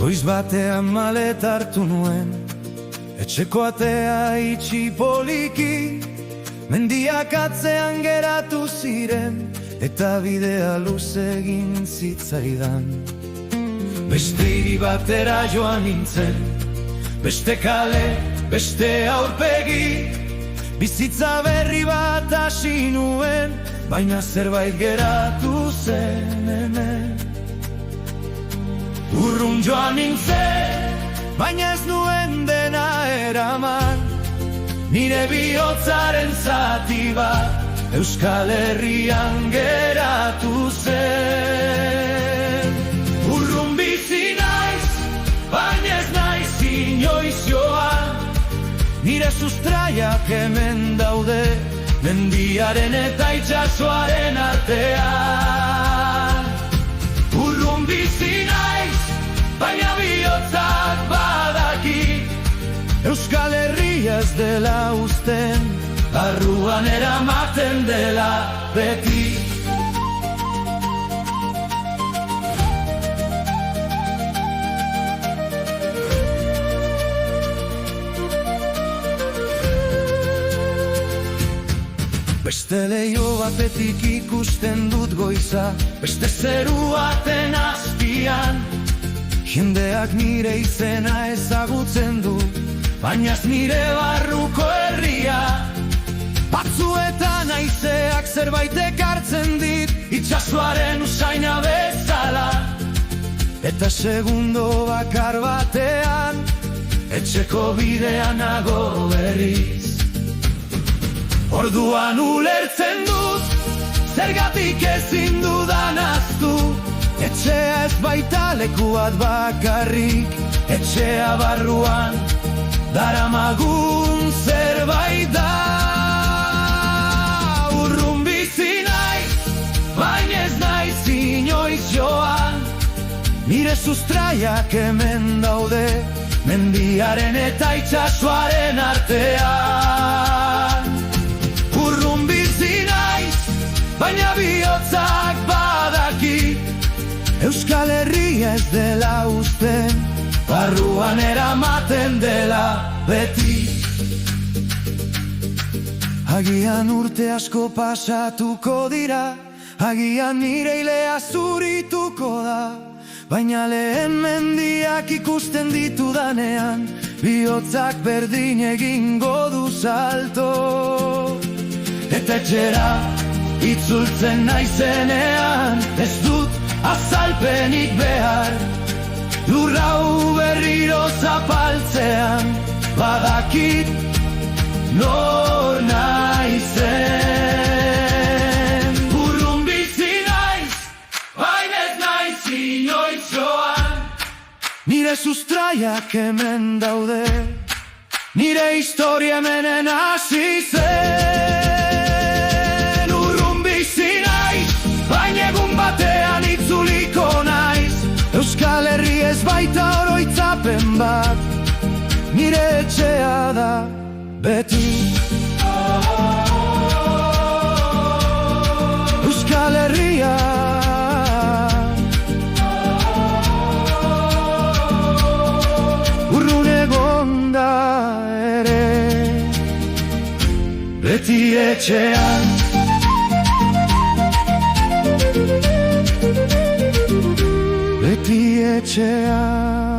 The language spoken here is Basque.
Goiz batean maleta hartu nuen, etxeko atea itxi poliki, mendiak atzean geratu ziren, eta bidea luze egin zitzaidan. Beste hiri batera joan nintzen, beste kale, beste aurpegi, bizitza berri bat hasi nuen, baina zerbait geratu zen hemen. Urrun joan nintzen, baina ez nuen dena eraman, nire bihotzaren zati bat Euskal Herrian geratu zen. Urrun bizi naiz, baina ez naiz inoiz joan, nire sustraiak hemen daude, mendiaren eta itsasoaren artean. Urrun bizi naiz, baina bihotzak badaki, Euskal Herria ez dela uzten, barruan eramaten dela beti. Beste leiho batetik ikusten dut goiza, beste zeru baten azpian, jendeak nire izena ezagutzen du, baina ez nire barruko herria. Batzuetan haizeak zerbait ekartzen dit, itsasoaren usaina bezala, eta segundo bakar batean, etxeko bidean nago berriz. Orduan ulertzen dut, zergatik ezin dudan ahaztu, etxea ez baita leku bat bakarrik, etxea barruan daramagun zerbait da. Urrun bizi naiz, baina ez naiz inoiz joan, nire sustraiak hemen daude, mendiaren eta itsasoaren artean. Urrun bizi naiz, baina bihotzak badaki, Euskal Herria ez dela uzten, barruan eramaten dela beti. Agian urte asko pasatuko dira, agian nire hilea zurituko da, baina lehen mendiak ikusten ditudanean, bihotzak berdin egingo du salto. Eta etxera itzultzen naizenean, ez dut azalpenik behar, lurrau berriro zapaltzean, badakit nor naizen. Urrun bizi naiz, baina ez naiz inoiz joan, nire sustraiak hemen daude, nire historia hemenen hasi zen. Urrun bizi naiz, baina egun batean itzuliko naiz, Euskal Herri ez baita oroitzapen bat, nire etxea da beti. Euskal Herria urrun egon da ere, beti etxean. Beti etxean.